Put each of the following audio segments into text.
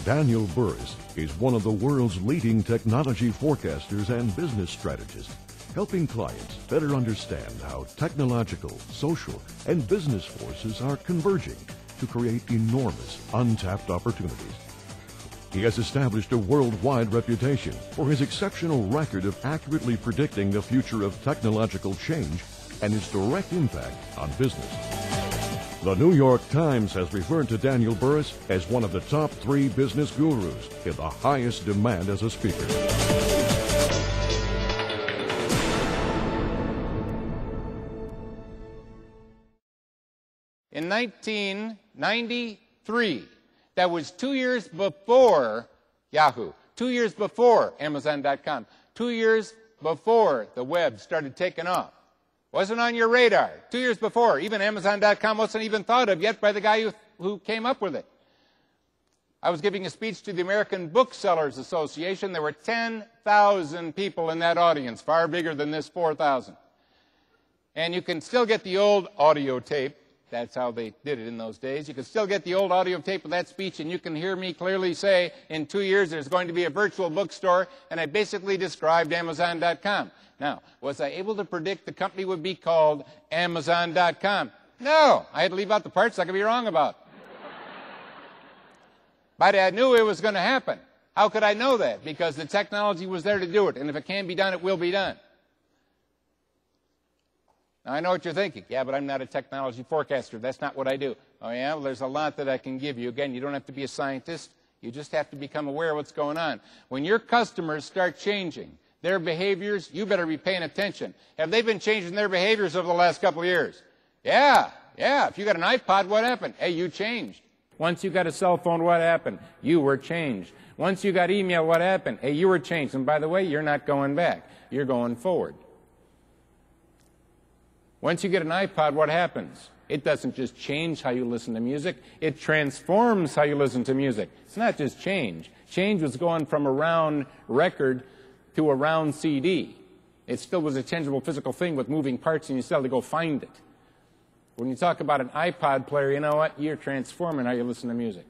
Daniel Burrus is one of the world's leading technology forecasters and business strategists, helping clients better understand how technological, social, and business forces are converging to create enormous untapped opportunities. He has established a worldwide reputation for his exceptional record of accurately predicting the future of technological change and its direct impact on business. The New York Times has referred to Daniel Burrus as one of the top 3 business gurus in the highest demand as a speaker. In 1993, that was 2 years before Yahoo, 2 years before Amazon.com, 2 years before the web started taking off. Wasn't on your radar. 2 years before, even Amazon.com wasn't even thought of yet by the guy who came up with it. I was giving a speech to the American Booksellers Association. There were 10,000 people in that audience, far bigger than this 4,000. And you can still get the old audio tape. That's how they did it in those days. You can still get the old audio tape of that speech, and you can hear me clearly say, in 2 years, there's going to be a virtual bookstore, and I basically described Amazon.com. Now, was I able to predict the company would be called Amazon.com? No. I had to leave out the parts I could be wrong about. But I knew it was going to happen. How could I know that? Because the technology was there to do it, and if it can be done, it will be done. Now, I know what you're thinking. Yeah, but I'm not a technology forecaster. That's not what I do. Oh, yeah? Well, there's a lot that I can give you. Again, you don't have to be a scientist. You just have to become aware of what's going on. When your customers start changing their behaviors, you better be paying attention. Have they been changing their behaviors over the last couple of years? Yeah. If you got an iPod, what happened? Hey, you changed. Once you got a cell phone, what happened? You were changed. Once you got email, what happened? Hey, you were changed. And by the way, you're not going back. You're going forward. Once you get an iPod, what happens? It doesn't just change how you listen to music. It transforms how you listen to music. It's not just change. Change was going from a round record to a round CD. It still was a tangible physical thing with moving parts, and you still had to go find it. When you talk about an iPod player, you know what? You're transforming how you listen to music.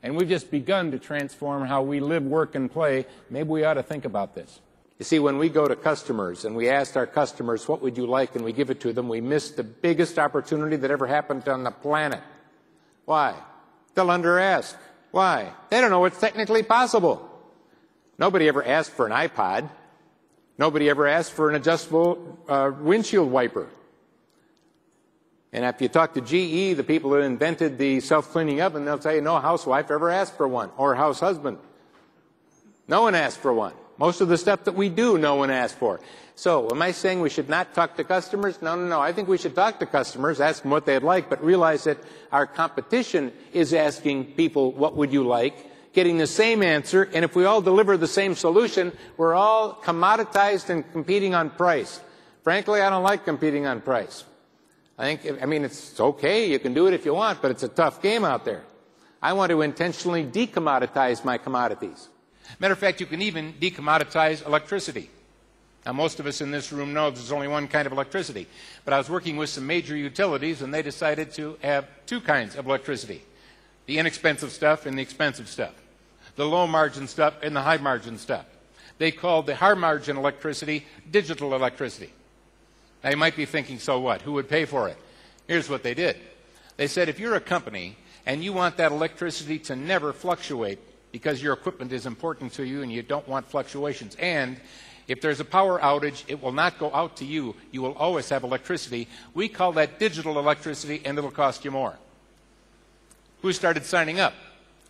And we've just begun to transform how we live, work, and play. Maybe we ought to think about this. You see, when we go to customers and we ask our customers, what would you like, and we give it to them, we miss the biggest opportunity that ever happened on the planet. Why? They'll under-ask. Why? They don't know what's technically possible. Nobody ever asked for an iPod. Nobody ever asked for an adjustable windshield wiper. And if you talk to GE, the people that invented the self-cleaning oven, they'll tell you no housewife ever asked for one, or house husband. No one asked for one. Most of the stuff that we do, no one asked for. So, am I saying we should not talk to customers? No. I think we should talk to customers, ask them what they'd like, but realize that our competition is asking people, what would you like? Getting the same answer, and if we all deliver the same solution, we're all commoditized and competing on price. Frankly, I don't like competing on price. I mean, it's okay, you can do it if you want, but it's a tough game out there. I want to intentionally decommoditize my commodities. Matter of fact, you can even decommoditize electricity. Now, most of us in this room know there's only one kind of electricity. But I was working with some major utilities, and they decided to have 2 kinds of electricity. The inexpensive stuff and the expensive stuff. The low-margin stuff and the high-margin stuff. They called the high-margin electricity digital electricity. Now, you might be thinking, so what? Who would pay for it? Here's what they did. They said, if you're a company and you want that electricity to never fluctuate, because your equipment is important to you and you don't want fluctuations. And if there's a power outage, it will not go out to you. You will always have electricity. We call that digital electricity, and it'll cost you more. Who started signing up?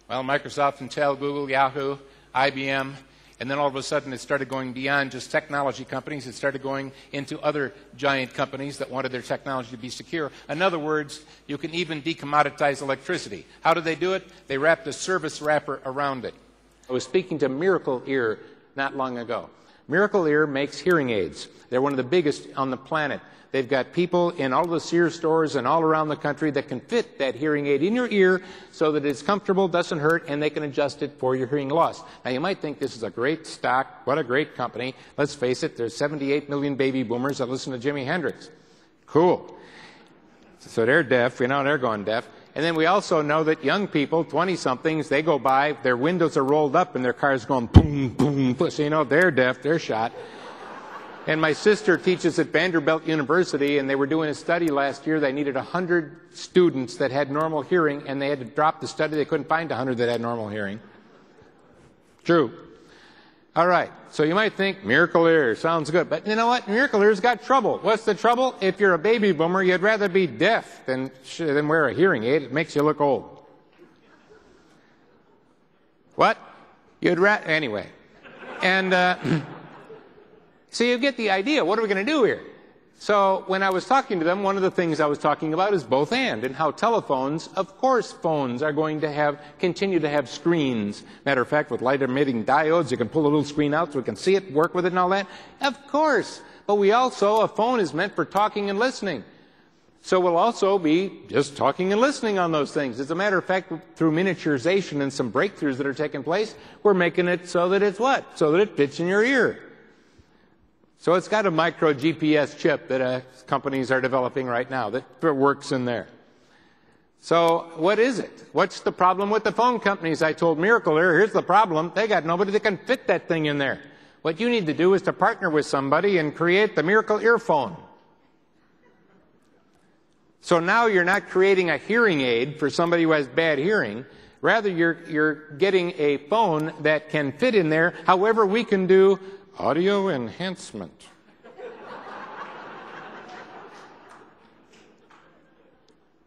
Well, Microsoft, Intel, Google, Yahoo, IBM. And then all of a sudden it started going beyond just technology companies. It started going into other giant companies that wanted their technology to be secure. In other words, you can even decommoditize electricity. How do they do it? They wrapped a service wrapper around it. I was speaking to Miracle Ear not long ago. Miracle Ear makes hearing aids. They're one of the biggest on the planet. They've got people in all the Sears stores and all around the country that can fit that hearing aid in your ear so that it's comfortable, doesn't hurt, and they can adjust it for your hearing loss. Now, you might think this is a great stock, what a great company. Let's face it, there's 78 million baby boomers that listen to Jimi Hendrix. Cool. So they're deaf, they're going deaf. And then we also know that young people, 20-somethings, they go by, their windows are rolled up and their car's going boom, boom, boom. So you know they're deaf, they're shot. And my sister teaches at Vanderbilt University, and they were doing a study last year. They needed 100 students that had normal hearing, and they had to drop the study. They couldn't find 100 that had normal hearing. True. All right. So you might think, miracle ear, sounds good. But you know what? Miracle ear's got trouble. What's the trouble? If you're a baby boomer, you'd rather be deaf than wear a hearing aid. It makes you look old. What? Anyway. And so you get the idea. What are we going to do here? So when I was talking to them, one of the things I was talking about is both and how telephones, of course phones are going to continue to have screens. Matter of fact, with light emitting diodes, you can pull a little screen out so we can see it, work with it and all that. Of course. But a phone is meant for talking and listening. So we'll also be just talking and listening on those things. As a matter of fact, through miniaturization and some breakthroughs that are taking place, we're making it so that it's what? So that it fits in your ear. So it's got a micro GPS chip that companies are developing right now that works in there. So what is it? What's the problem with the phone companies? I told Miracle Ear, here's the problem. They got nobody that can fit that thing in there. What you need to do is to partner with somebody and create the Miracle Earphone. So now you're not creating a hearing aid for somebody who has bad hearing. Rather, you're getting a phone that can fit in there. However, we can do audio enhancement.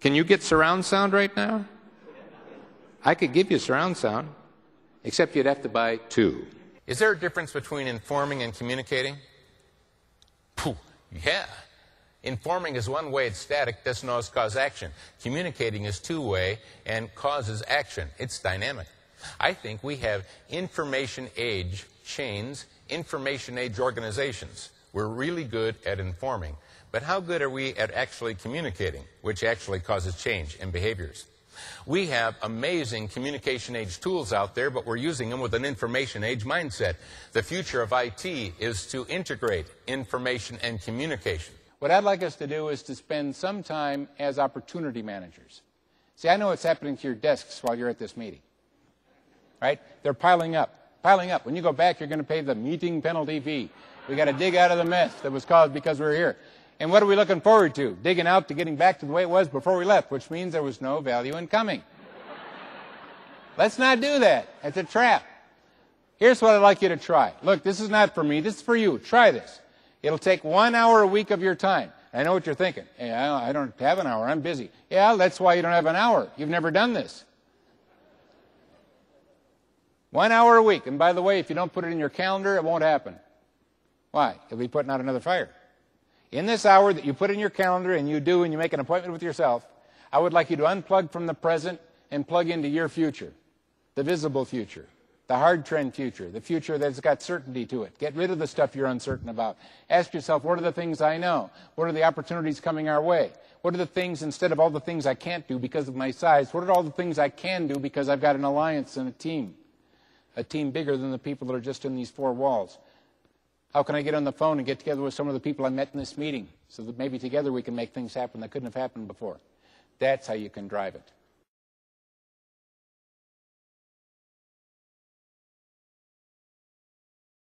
Can you get surround sound right now? I could give you surround sound, except you'd have to buy 2. Is there a difference between informing and communicating? Yeah. Informing is one way, it's static, doesn't always cause action. Communicating is two-way and causes action. It's dynamic. I think we have information age chains, information age organizations. We're really good at informing. But how good are we at actually communicating, which actually causes change in behaviors? We have amazing communication age tools out there, but we're using them with an information age mindset. The future of IT is to integrate information and communication. What I'd like us to do is to spend some time as opportunity managers. See, I know what's happening to your desks while you're at this meeting. Right? They're piling up. Piling up. When you go back, you're going to pay the meeting penalty fee. We got to dig out of the mess that was caused because we're here. And what are we looking forward to? Digging out to getting back to the way it was before we left, which means there was no value in coming. Let's not do that. It's a trap. Here's what I'd like you to try. Look, this is not for me. This is for you. Try this. It'll take 1 hour a week of your time. I know what you're thinking. Hey, I don't have an hour. I'm busy. Yeah, that's why you don't have an hour. You've never done this. 1 hour a week. And by the way, if you don't put it in your calendar, it won't happen. Why? You'll be putting out another fire. In this hour that you put in your calendar and you make an appointment with yourself, I would like you to unplug from the present and plug into your future, the visible future, the hard trend future, the future that's got certainty to it. Get rid of the stuff you're uncertain about. Ask yourself, what are the things I know? What are the opportunities coming our way? What are the things, instead of all the things I can't do because of my size, what are all the things I can do because I've got an alliance and a team bigger than the people that are just in these 4 walls? How can I get on the phone and get together with some of the people I met in this meeting so that maybe together we can make things happen that couldn't have happened before? That's how you can drive it.